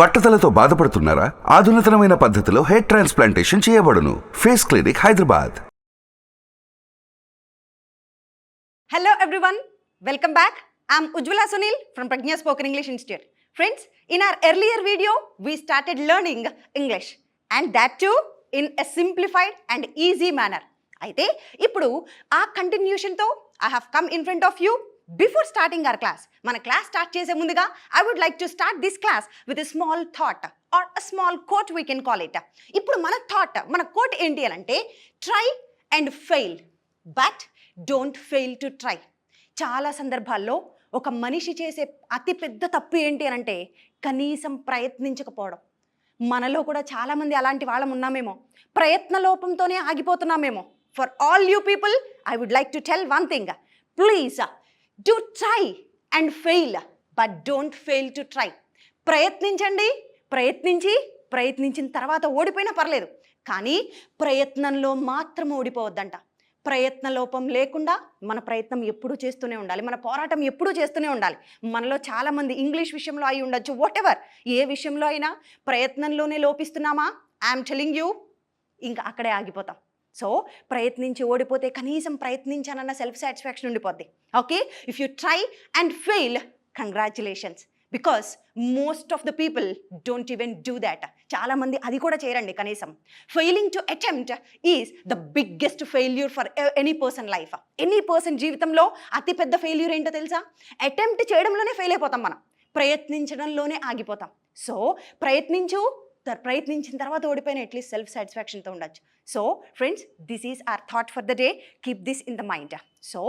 బట్టతలతో బాధపడుతున్నారా? ఆధునితనమైన పద్ధతిలో hair transplantation చేయబడును. Face clinic, Hyderabad. Hello everyone, welcome back. I'm Ujjwala Sunil from Pragya Spoken English Institute. Friends, in our earlier video, we started learning English and that too in a simplified and easy manner. అయితే ఇప్పుడు ఆ కంటిన్యూషన్తో I have come in front of you. Before starting our class, మన class start చేసే ముందుగా I would like to start this class with a small thought or a small quote we can call it. ఇప్పుడు మన thought, మన coat ఏంటి అని అంటే try and fail but don't fail to try. చాలా సందర్భాల్లో ఒక మనిషి చేసే అతి పెద్ద తప్పు ఏంటి అని అంటే కనీసం ప్రయత్నించకపోవడం. మనలో కూడా చాలామంది అలాంటి వాళ్ళం ఉన్నామేమో, ప్రయత్న లోపంతోనే ఆగిపోతున్నామేమో. For all you people I would like to tell one thing, please do try and fail but don't fail to try. ప్రయత్నించండి, ప్రయత్నించిన తర్వాత ఓడిపోయినా పర్లేదు, కానీ ప్రయత్నంలో మాత్రం ఓడిపోవద్దంట. ప్రయత్న లోపం లేకుండా మన ప్రయత్నం ఎప్పుడూ చేస్తూనే ఉండాలి, మన పోరాటం ఎప్పుడూ చేస్తూనే ఉండాలి. మనలో చాలామంది ఇంగ్లీష్ విషయంలో అయి ఉండొచ్చు, వాట్ ఎవర్, ఏ విషయంలో అయినా ప్రయత్నంలోనే లోపిస్తున్నామా, ఐఎమ్ టెలింగ్ యూ, ఇంకా అక్కడే ఆగిపోతాం. సో ప్రయత్నించి ఓడిపోతే కనీసం ప్రయత్నించానన్న సెల్ఫ్ సాటిస్ఫాక్షన్ ఉండిపోద్ది. Okay, if you try and fail, congratulations, because most of the people don't even do that. చాలామంది అది కూడా చేయరండి కనీసం. Failing to attempt is the biggest failure for any person life. Any person జీవితంలో అతిపెద్ద failure ఏంటో తెలుసా? అటెంప్ట్ చేయడంలోనే ఫెయిల్ అయిపోతాం మనం, ప్రయత్నించడంలోనే ఆగిపోతాం. సో ప్రయత్నించిన తర్వాత ఓడిపోయిన అట్లీస్ట్ సెల్ఫ్ సాటిస్ఫాక్షన్తో ఉండొచ్చు. So friends, this is our thought for the day. Keep this in the mind. So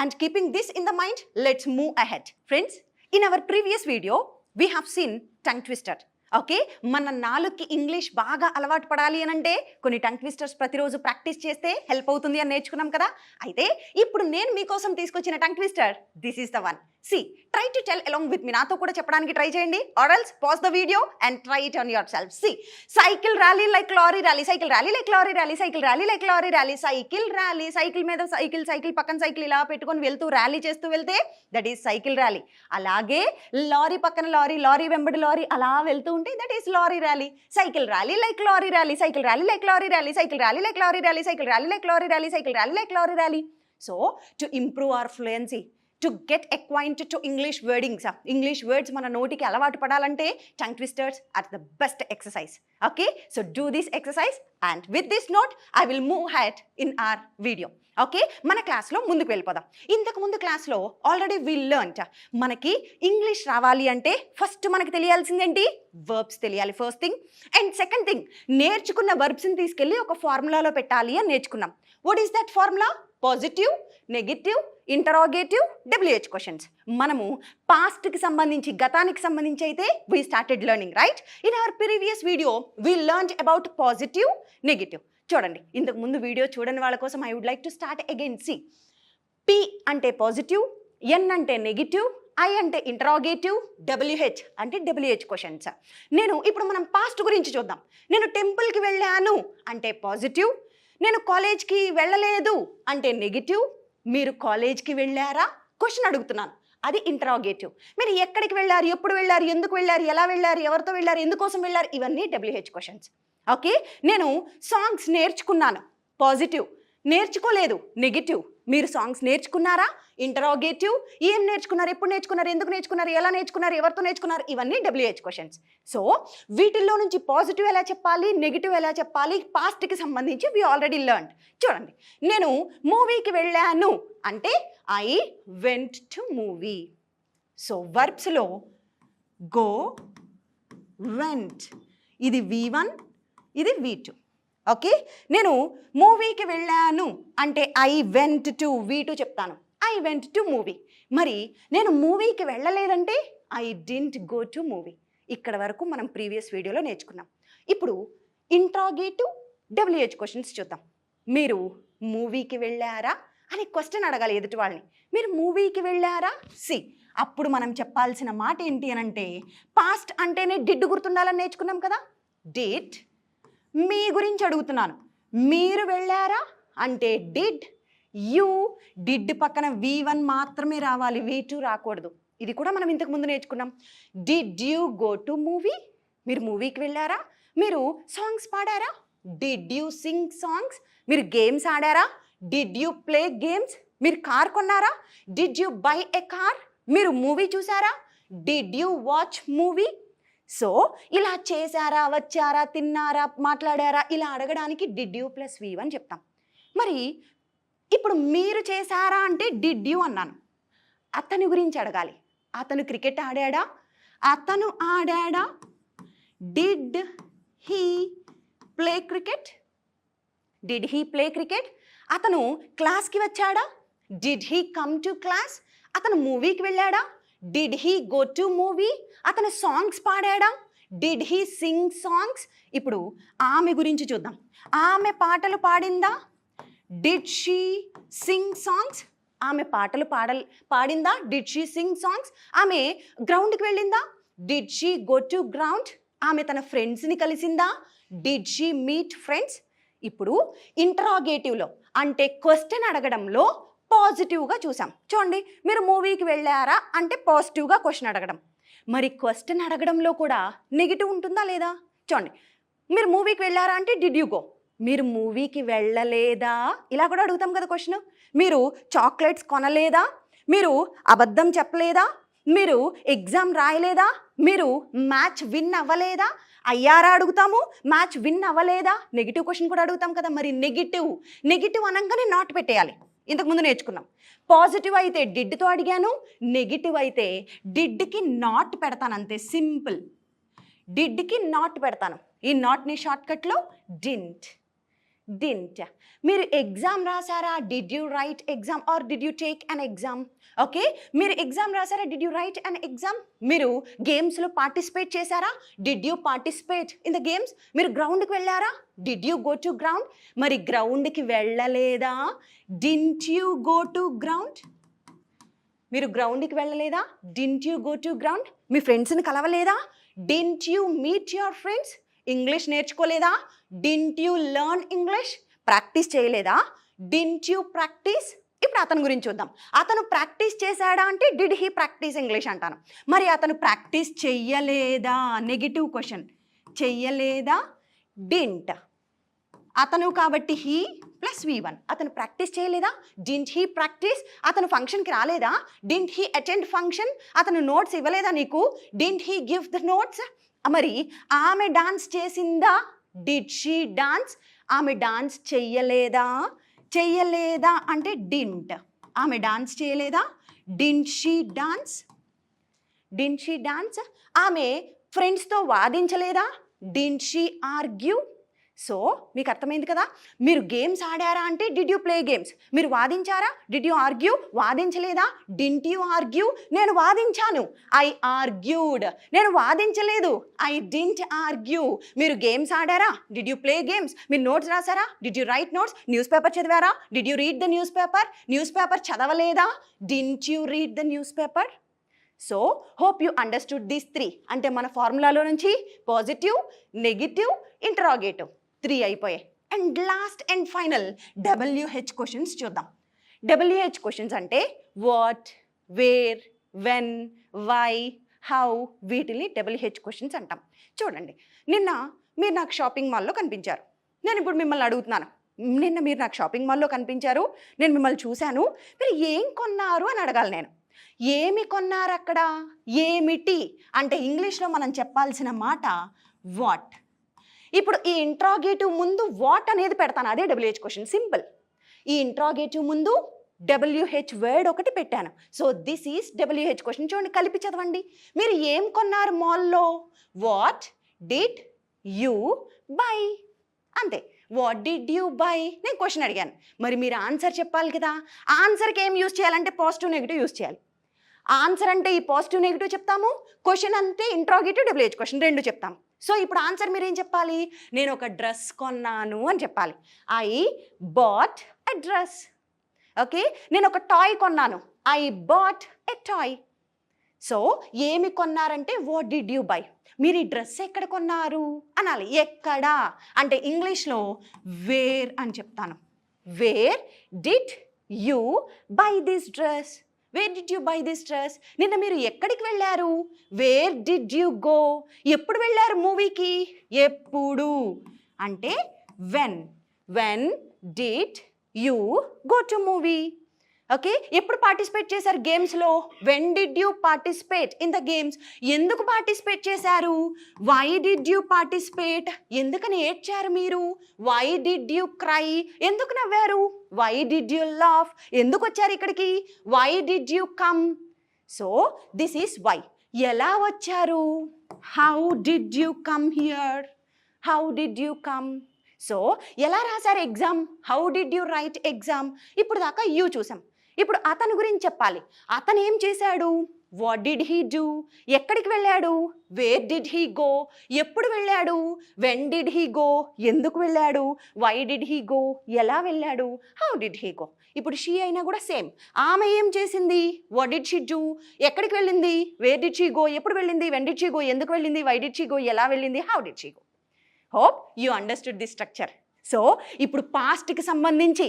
and keeping this in the mind, let's move ahead. Friends, in our previous video we have seen tongue twister. Okay, మన నాలుగుకి English బాగా అలవాటు పడాలి అని అంటే కొన్ని tongue twisters ప్రతిరోజు practice చేస్తే హెల్ప్ అవుతుంది అని నేర్చుకున్నాం కదా. అయితే ఇప్పుడు నేను మీకోసం తీసుకొచ్చిన tongue twister, this is the one. C, try to tell along with me. నాతో కూడా చెప్పడానికి ట్రై చేయండి, or else pause the video and try it on yourself. See, cycle rally like lorry rally, cycle rally like lorry rally, cycle rally like lorry rally, cycle rally, cycle మీద cycle పక్కన cycle ఇలా పెట్టుకొని వెళ్తూ rally చేస్తూ వెళ్తే that is cycle rally. అలాగే lorry పక్కన lorry వెంబడి లారీ అలా వెళ్తూ ఉంటే that is lorry rally. Cycle rally like lorry rally, cycle rally like lorry rally, cycle rally like lorry rally, cycle rally like lorry rally, cycle rally like lorry rally. So to improve our fluency, to get acquainted to English wordings, English words మన నోటికి అలవాటు పడాలంటే tongue twisters are the best exercise. Okay, so do this exercise and with this note I will move ahead in our video. Okay, మన క్లాస్లో ముందుకు వెళ్ళిపోదాం. ఇంతకు ముందు క్లాస్లో ఆల్రెడీ వి లెర్న్డ్, మనకి ఇంగ్లీష్ రావాలి అంటే ఫస్ట్ మనకి తెలియాల్సిందేంటి? వర్బ్స్ తెలియాలి, first thing. And second thing, నేర్చుకున్న వర్బ్స్ని తీసుకెళ్ళి ఒక ఫార్ములాలో పెట్టాలి అని నేర్చుకున్నాం. What is that formula? Positive, negative, interrogative, WH questions. మనము పాస్ట్కి సంబంధించి, గతానికి సంబంధించి అయితే we started learning, right? In our previous video we learned about positive, negative. చూడండి, ఇంతకు ముందు వీడియో చూడని వాళ్ళ కోసం I would like to start again. See, P అంటే పాజిటివ్, N అంటే నెగిటివ్, I అంటే ఇంటరాగేటివ్, WH అంటే WH క్వశ్చన్స్. ఇప్పుడు మనం పాస్ట్ గురించి చూద్దాం. నేను టెంపుల్కి వెళ్ళాను అంటే పాజిటివ్, నేను కాలేజ్కి వెళ్ళలేదు అంటే నెగిటివ్, మీరు కాలేజ్కి వెళ్ళారా క్వశ్చన్ అడుగుతున్నాను, అది ఇంటరాగేటివ్. మీరు ఎక్కడికి వెళ్ళారు, ఎప్పుడు వెళ్ళారు, ఎందుకు వెళ్ళారు, ఎలా వెళ్ళారు, ఎవరితో వెళ్ళారు, ఎందుకోసం వెళ్ళారు, ఇవన్నీ WH క్వశ్చన్స్. ఓకే, నేను సాంగ్స్ నేర్చుకున్నాను పాజిటివ్, నేర్చుకోలేదు నెగిటివ్, మీరు సాంగ్స్ నేర్చుకున్నారా ఇంటరాగేటివ్, ఏం నేర్చుకున్నారు, ఎప్పుడు నేర్చుకున్నారు, ఎందుకు నేర్చుకున్నారు, ఎలా నేర్చుకున్నారు, ఎవరితో నేర్చుకున్నారు, ఇవన్నీ WH క్వశ్చన్స్. సో వీటిల్లో నుంచి పాజిటివ్ ఎలా చెప్పాలి, నెగిటివ్ ఎలా చెప్పాలి, పాస్ట్కి సంబంధించి వి ఆల్రెడీ లెర్న్డ్. చూడండి, నేను మూవీకి వెళ్ళాను అంటే I went to movie. So వర్బ్స్లో గో, వెంట్, ఇది V1, ఇది V2. ఓకే, నేను మూవీకి వెళ్ళాను అంటే ఐ వెంట్ టు V2 చెప్తాను, ఐ వెంట్ టు మూవీ. మరి నేను మూవీకి వెళ్ళలేదంటే I didn't go to movie. ఇక్కడ వరకు మనం ప్రీవియస్ వీడియోలో నేర్చుకున్నాం. ఇప్పుడు ఇంట్రాగేటివ్, WH క్వశ్చన్స్ చూద్దాం. మీరు మూవీకి వెళ్ళారా అని క్వశ్చన్ అడగాలి ఎదుటి వాళ్ళని. మీరు మూవీకి వెళ్ళారా? సి, అప్పుడు మనం చెప్పాల్సిన మాట ఏంటి అని అంటే, పాస్ట్ అంటేనే డిడ్ గుర్తుండాలని నేర్చుకున్నాం కదా. డిడ్, మీ గురించి అడుగుతున్నాను, మీరు వెళ్ళారా అంటే డిడ్, యూ, డిడ్ పక్కన V1 మాత్రమే రావాలి, V2 రాకూడదు. ఇది కూడా మనం ఇంతకు ముందు నేర్చుకున్నాం. Did you go to movie? మీరు మూవీకి వెళ్ళారా? మీరు సాంగ్స్ పాడారా? Did you sing songs? మీరు గేమ్స్ ఆడారా? Did you play games? మీరు కార్ కొన్నారా? Did you buy a car? మీరు మూవీ చూసారా? Did you watch movie? So ఇలా చేశారా, వచ్చారా, తిన్నారా, మాట్లాడారా, ఇలా అడగడానికి డిడ్ యూ ప్లస్ వి అని చెప్తాం. మరి ఇప్పుడు మీరు చేశారా అంటే డిడ్ యూ అన్నాను. అతని గురించి అడగాలి. అతను క్రికెట్ ఆడాడా? అతను ఆడాడా? Did he play cricket? Did he play cricket? అతను క్లాస్కి వచ్చాడా? Did he come to class? అతను మూవీకి వెళ్ళాడా? Did he go to movie? అతను సాంగ్స్ పాడాడా? Did he sing songs? ఇప్పుడు ఆమె గురించి చూద్దాం. ఆమె పాటలు పాడిందా? Did she sing songs? ఆమె పాటలు పాడిందా? Did she sing songs? ఆమె గ్రౌండ్కి వెళ్ళిందా? Did she go to ground? ఆమె తన ఫ్రెండ్స్ని కలిసిందా? Did she meet friends? ఇప్పుడు ఇంటరాగేటివ్లో అంటే క్వశ్చన్ అడగడంలో పాజిటివ్గా చూసాం. చూడండి, మీరు మూవీకి వెళ్ళారా అంటే పాజిటివ్గా క్వశ్చన్ అడగడం. మరి క్వశ్చన్ అడగడంలో కూడా నెగిటివ్ ఉంటుందా లేదా? చూడండి, మీరు మూవీకి వెళ్ళారా అంటే డిడ్ యూ గో? మీరు మూవీకి వెళ్ళలేదా? ఇలా కూడా అడుగుతాం కదా క్వశ్చన్. మీరు చాక్లెట్స్ కొనలేదా? మీరు అబద్ధం చెప్పలేదా? మీరు ఎగ్జామ్ రాయలేదా? మీరు మ్యాచ్ విన్ అవ్వలేదా? అయ్యారా అడుగుతాము, మ్యాచ్ విన్ అవ్వలేదా? నెగిటివ్ క్వశ్చన్ కూడా అడుగుతాం కదా. మరి నెగిటివ్ అనగానే నాట్ పెట్టేయాలి. ఇంతకుముందు నేర్చుకున్నాం. పాజిటివ్ అయితే డిడ్తో అడిగాను, నెగిటివ్ అయితే డిడ్కి నాట్ పెడతాను, అంతే, సింపుల్. డిడ్కి నాట్ పెడతాను. ఈ నాట్ని షార్ట్కట్లో డింట్. మీరు ఎగ్జామ్ రాసారా? Did you write exam or did you take an exam? Okay, మీరు ఎగ్జామ్ రాసారా? Did you write an exam? మీరు గేమ్స్లో పార్టిసిపేట్ చేశారా? Did you participate in the games? మీరు గ్రౌండ్కి వెళ్ళారా? Did you go to ground? మరి గ్రౌండ్కి వెళ్ళలేదా? Didn't you go to ground? మీరు గ్రౌండ్కి వెళ్ళలేదా? Didn't you go to ground? మీ ఫ్రెండ్స్ని కలవలేదా? Didn't you meet your friends? English నేర్చుకోలేదా? Didn't you learn English? Practice చేయలేదా? Didn't you practice? ఇప్పుడు అతని గురించి చూద్దాం. అతను ప్రాక్టీస్ చేశాడా అంటే డిడ్ హీ ప్రాక్టీస్ ఇంగ్లీష్ అంటాను. మరి అతను ప్రాక్టీస్ చెయ్యలేదా? Negative question. చెయ్యలేదా? డింట్. అతను కాబట్టి హీ ప్లస్ V1. అతను ప్రాక్టీస్ చేయలేదా? Didn't he practice? అతను ఫంక్షన్కి రాలేదా? Didn't he attend function? అతను నోట్స్ ఇవ్వలేదా నీకు? Didn't he give the notes? మరి ఆమె డాన్స్ చేసిందా? Did she dance? ఆమె డాన్స్ చెయ్యలేదా? చెయ్యలేదా అంటే డింట్. ఆమె డాన్స్ చేయలేదా? Didn't she dance? Didn't she dance? ఆమె ఫ్రెండ్స్తో వాదించలేదా? Didn't she argue? సో మీకు అర్థమైంది కదా. మీరు గేమ్స్ ఆడారా అంటే డిడ్ యూ ప్లే గేమ్స్? మీరు వాదించారా? Did you argue? వాదించలేదా? Didn't you argue? నేను వాదించాను, ఐ ఆర్గ్యూడ్. నేను వాదించలేదు, ఐ డింట్ ఆర్గ్యూ. మీరు గేమ్స్ ఆడారా? Did you play games? మీరు నోట్స్ రాసారా? Did you write notes? News paper చదివారా? Did you read the news paper? News paper చదవలేదా? Didn't you read the news paper? So hope you understood these 3. అంటే మన ఫార్ములాలో నుంచి positive, negative, interrogative 3 అయిపోయాయి. And last and final WH questions చూద్దాం. WH questions అంటే what, where, when, why, how, వీటిని WH questions అంటాం. చూడండి, నిన్న మీరు నాకు షాపింగ్ మాల్లో కనిపించారు. నేను ఇప్పుడు మిమ్మల్ని అడుగుతున్నాను, నిన్న మీరు నాకు షాపింగ్ మాల్లో కనిపించారు, నేను మిమ్మల్ని చూశాను, మీరు ఏం కొన్నారు అని అడగాలి నేను. ఏమి కొన్నారు అక్కడ? ఏమిటి అంటే ఇంగ్లీష్లో మనం చెప్పాల్సిన మాట వాట్. ఇప్పుడు ఈ ఇంట్రాగేటివ్ ముందు వాట్ అనేది పెడతాను, అదే WH క్వశ్చన్, సింపుల్. ఈ ఇంట్రాగేటివ్ ముందు WH వర్డ్ ఒకటి పెట్టాను. So this is WH question. చూడండి, కలిపి చదవండి. మీరు ఏం కొన్నారు మాల్లో? What did you by? అంతే, వాట్ డిడ్ యూ బై. నేను క్వశ్చన్ అడిగాను, మరి మీరు ఆన్సర్ చెప్పాలి కదా. ఆన్సర్కి ఏం యూజ్ చేయాలంటే పాజిటివ్, నెగిటివ్ యూజ్ చేయాలి. ఆన్సర్ అంటే ఈ పాజిటివ్, నెగిటివ్ చెప్తాము. క్వశ్చన్ అంటే ఇంట్రాగేటివ్, WH క్వశ్చన్ రెండు చెప్తాము. సో ఇప్పుడు ఆన్సర్ మీరు ఏం చెప్పాలి? నేను ఒక డ్రెస్ కొన్నాను అని చెప్పాలి. I bought a dress. Okay, నేను ఒక టాయ్ కొన్నాను. I bought a toy. So ఏమి కొన్నారంటే వాట్ డిడ్ యూ బై. మీరు ఈ డ్రెస్ ఎక్కడ కొన్నారు అనాలి. ఎక్కడ అంటే ఇంగ్లీష్లో వేర్ అని చెప్తాను. Where did you buy this dress? Where did you buy this dress? నిన్న మీరు ఎక్కడికి వెళ్ళారు? Where did you go? ఎప్పుడు వెళ్ళారు మూవీకి? ఎప్పుడు అంటే when did you go to movie? Okay, ఎప్పుడు పార్టిసిపేట్ చేశారు గేమ్స్లో? When did you participate in the games? ఎందుకు పార్టిసిపేట్ చేశారు? Why did you participate? ఎందుకని ఏడ్చారు మీరు? Why did you cry? ఎందుకు నవ్వారు? Why did you laugh? ఎందుకు వచ్చారు ఇక్కడికి? Why did you come? So this is why. ఎలా వచ్చారు? How did you come here? How did you come? So ఎలా రాశారు exam? How did you write exam? ఇప్పుడు దాకా యూ చూసాం. ఇప్పుడు అతని గురించి చెప్పాలి. అతను ఏం చేశాడు? What did he do? ఎక్కడికి వెళ్ళాడు? Where did he go? ఎప్పుడు వెళ్ళాడు? When did he go? ఎందుకు వెళ్ళాడు? Why did he go? ఎలా వెళ్ళాడు? How did he go? ఇప్పుడు షీ అయినా కూడా సేమ్. ఆమె ఏం చేసింది? What did she do? ఎక్కడికి వెళ్ళింది? Where did she go? ఎప్పుడు వెళ్ళింది? When did she go? ఎందుకు వెళ్ళింది? Why did she go? ఎలా వెళ్ళింది? How did she go? Hope you understood the structure. So ఇప్పుడు పాస్ట్కి సంబంధించి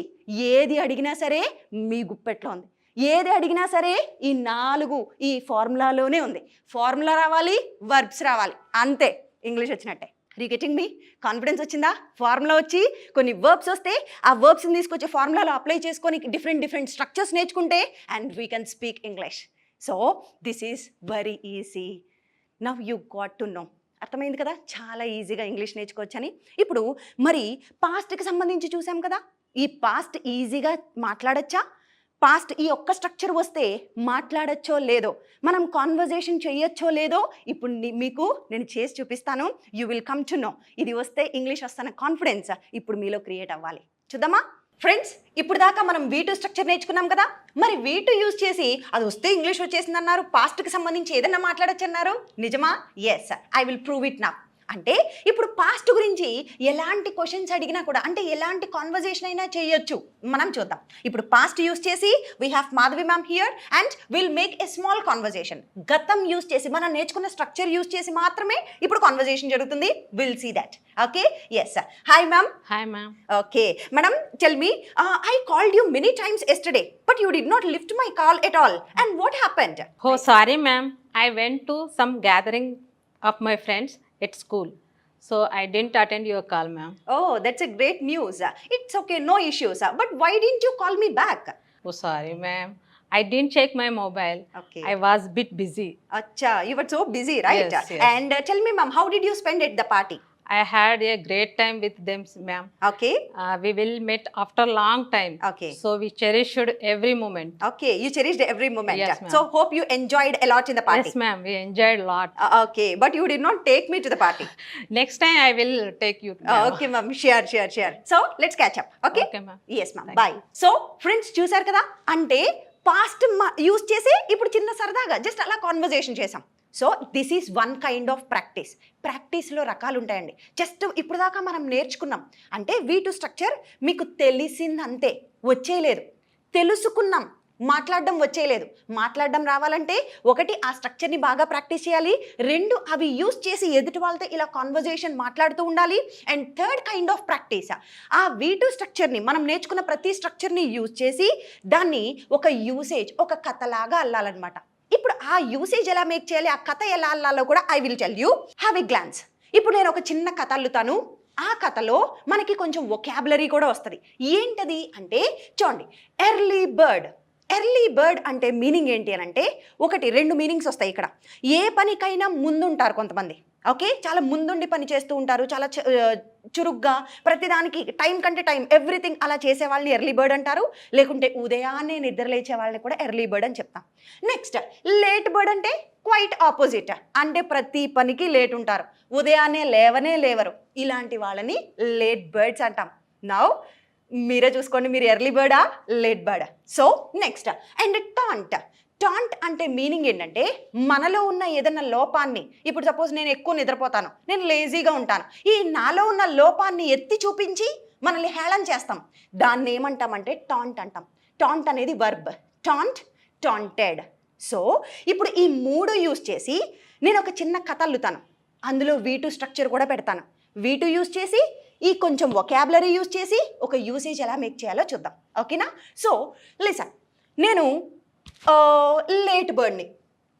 ఏది అడిగినా సరే మీ గుప్పెట్లో ఉంది. ఏది అడిగినా సరే ఈ 4 ఈ ఫార్ములాలోనే ఉంది. ఫార్ములా రావాలి, వర్బ్స్ రావాలి, అంతే ఇంగ్లీష్ వచ్చినట్టే. Are you getting me? Confidence వచ్చిందా? ఫార్ములా వచ్చి కొన్ని వర్బ్స్ వస్తే ఆ వర్బ్స్ని తీసుకొచ్చి ఫార్ములాలో అప్లై చేసుకొని డిఫరెంట్ స్ట్రక్చర్స్ నేర్చుకుంటే and we can speak English. So this is very easy. Now you got to know. అర్థమైంది కదా చాలా ఈజీగా ఇంగ్లీష్ నేర్చుకోవచ్చని. ఇప్పుడు మరి పాస్ట్కి సంబంధించి చూసాం కదా, ఈ పాస్ట్ ఈజీగా మాట్లాడచ్చా? పాస్ట్ ఈ ఒక్క స్ట్రక్చర్ వస్తే మాట్లాడచ్చో లేదో, మనం కాన్వర్జేషన్ చేయొచ్చో లేదో ఇప్పుడు మీకు నేను చేసి చూపిస్తాను. You will come to know. ఇది వస్తే ఇంగ్లీష్ వస్తున్న కాన్ఫిడెన్స్ ఇప్పుడు మీలో క్రియేట్ అవ్వాలి. చూద్దామా ఫ్రెండ్స్? ఇప్పుడు దాకా మనం V2 స్ట్రక్చర్ నేర్చుకున్నాం కదా. మరి V2 యూజ్ చేసి అది వస్తే ఇంగ్లీష్ వచ్చేసింది అన్నారు, పాస్ట్కి సంబంధించి ఏదైనా మాట్లాడచ్చు అన్నారు. నిజమా? Yes, I will prove it now. అంటే ఇప్పుడు పాస్ట్ గురించి ఎలాంటి క్వశ్చన్స్ అడిగినా కూడా, అంటే ఎలాంటి కాన్వర్జేషన్ అయినా చేయొచ్చు. మనం చూద్దాం. ఇప్పుడు పాస్ట్ యూజ్ చేసి we have Madhavi ma'am here and will make a small conversation. గతం యూజ్ చేసి మనం నేర్చుకున్న స్ట్రక్చర్ యూజ్ చేసి మాత్రమే ఇప్పుడు కాన్వర్జేషన్ జరుగుతుంది. Will see that. Okay, yes. Hi ma'am. Hi, ma'am. Okay, madam, tell me, I called you many times yesterday, but you did not lift my call at all. And what happened? Oh, sorry, ma'am. I went to some gathering of my friends at school, so I didn't attend your call, ma'am. Oh, that's a great news. It's okay, no issues. But why didn't you call me back? Oh, sorry, ma'am. I didn't check my mobile. Okay. I was bit busy. Acha, you were so busy, right? Yes, yes. And tell me, ma'am, how did you spend at the party? I had a great time with them, ma'am. Okay. We will meet after long time. Okay. So we cherished every moment. Okay, you cherished every moment. Yes, ma'am. So hope you enjoyed a lot in the party. Yes, ma'am. We enjoyed a lot. Okay, but you did not take me to the party. Next time I will take you. Ma'am. Okay, ma'am. Sure. So let's catch up. Okay. Okay, ma'am. Yes, ma'am. Thank Bye. So friends, చూసారు కదా, అంటే past use చేసి ఇప్పుడు చిన్న సరదాగా just అలా conversation చేసాం. So this is one kind of practice. ప్రాక్టీస్లో రకాలు ఉంటాయండి. జస్ట్ ఇప్పుడు దాకా మనం నేర్చుకున్నాం అంటే V2 స్ట్రక్చర్ మీకు తెలిసిందంతే, వచ్చేయలేదు. తెలుసుకున్నాం, మాట్లాడడం వచ్చేయలేదు. మాట్లాడడం రావాలంటే ఒకటి ఆ స్ట్రక్చర్ని బాగా ప్రాక్టీస్ చేయాలి, 2 అవి యూజ్ చేసి ఎదుటి వాళ్ళతో ఇలా కాన్వర్జేషన్ మాట్లాడుతూ ఉండాలి. And third kind of practice, ఆ V2 స్ట్రక్చర్ని మనం నేర్చుకున్న ప్రతి స్ట్రక్చర్ని యూజ్ చేసి దాన్ని ఒక యూసేజ్, ఒక కథలాగా అల్లాలన్నమాట. ఇప్పుడు ఆ యూసేజ్ ఎలా మేక్ చేయాలి, ఆ కథ ఎలా అల్లాలో కూడా I will tell you. Have a glance. ఇప్పుడు నేను ఒక చిన్న కథ అల్లుతాను. ఆ కథలో మనకి కొంచెం వొకాబులరీ కూడా వస్తుంది. ఏంటది అంటే చూడండి, ఎర్లీ బర్డ్. ఎర్లీ బర్డ్ అంటే మీనింగ్ ఏంటి అని అంటే 2 మీనింగ్స్ వస్తాయి ఇక్కడ. ఏ పనికైనా ముందుంటారు కొంతమంది. ఓకే, చాలా ముందుండి పని చేస్తూ ఉంటారు, చాలా చురుగ్గా ప్రతిదానికి టైం కంటే టైం ఎవ్రీథింగ్ అలా చేసే వాళ్ళని ఎర్లీ బర్డ్ అంటారు. లేకుంటే ఉదయాన్నే నిద్ర లేచే వాళ్ళని కూడా ఎర్లీ బర్డ్ అని చెప్తాం. నెక్స్ట్ లేట్ బర్డ్ అంటే క్వైట్ ఆపోజిట్, అంటే ప్రతి పనికి లేట్ ఉంటారు, ఉదయాన్నే లేవరు. ఇలాంటి వాళ్ళని లేట్ బర్డ్స్ అంటాం. నౌ మీరే చూసుకోండి, మీరు ఎర్లీ బర్డా లేట్ బర్డా. So next and taunt. Taunt అంటే మీనింగ్ ఏంటంటే మనలో ఉన్న ఏదైనా లోపాన్ని, ఇప్పుడు సపోజ్ నేను ఎక్కువ నిద్రపోతాను, నేను లేజీగా ఉంటాను, ఈ నాలో ఉన్న లోపాన్ని ఎత్తి చూపించి మనల్ని హేళన చేస్తాం. దాన్ని ఏమంటామంటే టాంట్ అంటాం. టాంట్ అనేది వర్బ్. టాంట్, టాంటెడ్. సో ఇప్పుడు ఈ 3 యూజ్ చేసి నేను ఒక చిన్న కథ అల్లుతాను, అందులో V2 స్ట్రక్చర్ కూడా పెడతాను. V2 యూజ్ చేసి ఈ కొంచెం వొకాబులరీ యూజ్ చేసి ఒక యూసేజ్ ఎలా మేక్ చేయాలో చూద్దాం. ఓకేనా? సో లిసన్, నేను లేట్ బర్డ్ని,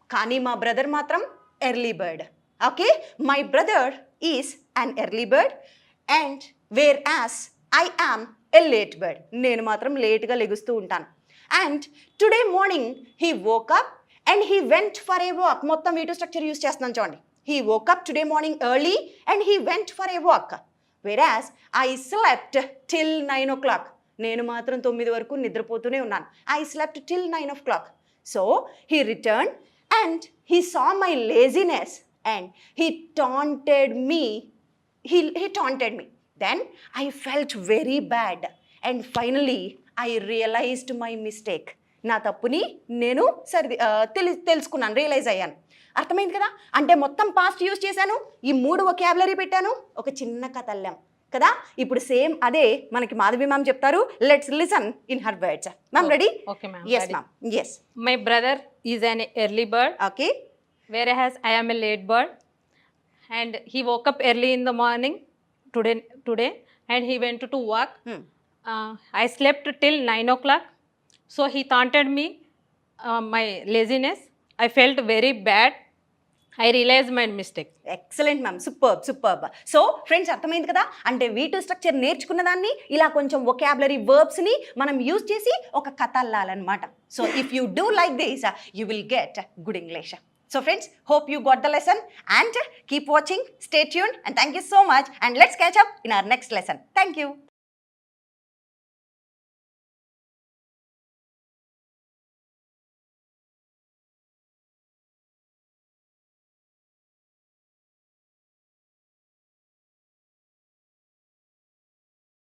కానీ మా బ్రదర్ మాత్రం early bird. Okay, my brother is an early bird and whereas I am a late bird. నేను మాత్రం లేట్గా లెగుస్తూ ఉంటాను. And today morning he woke up and he went for a walk. మొత్తం వీటు స్ట్రక్చర్ యూస్ చేస్తున్నాను చూడండి. He woke up today morning early and he went for a walk. Whereas I slept till 9 o'clock. నేను మాత్రం 9 వరకు నిద్రపోతూనే ఉన్నాను. I slept till 9 o'clock. So he return and he saw my laziness and he టాంటెడ్ me. He taunted me. Then I felt very bad and finally I realized my mistake. నా తప్పుని నేను తెలుసుకున్నాను, realise అయ్యాను. అర్థమైంది కదా? అంటే మొత్తం పాస్ట్ యూజ్ చేశాను, ఈ 3 వొకాబులరీ పెట్టాను, ఒక చిన్న కథ అల్లాం కదా. ఇప్పుడు సేమ్ అదే మనకి మాధవి మ్యామ్ చెప్తారు. Let's listen in her words. Ma'am ready? Okay, ma'am. Yes Ready. Ma'am, yes. My brother is an early bird, okay, whereas I am a late bird. And he woke up early in the morning today, and he went to work. I slept till 9 o'clock. So he taunted me, my laziness. I felt very bad. I realized my mistake. Excellent ma'am, superb. So friends అర్థమైంది కదా? అంటే V2 structure నేర్చుకున్న దాన్ని ఇలా కొంచెం vocabulary వర్బ్స్ని మనం use చేసి ఒక కథ అల్లాలన్నమాట. So if you do like this you will get good English. So friends, hope you got the lesson and keep watching, stay tuned and thank you so much and let's catch up in our next lesson. Thank you.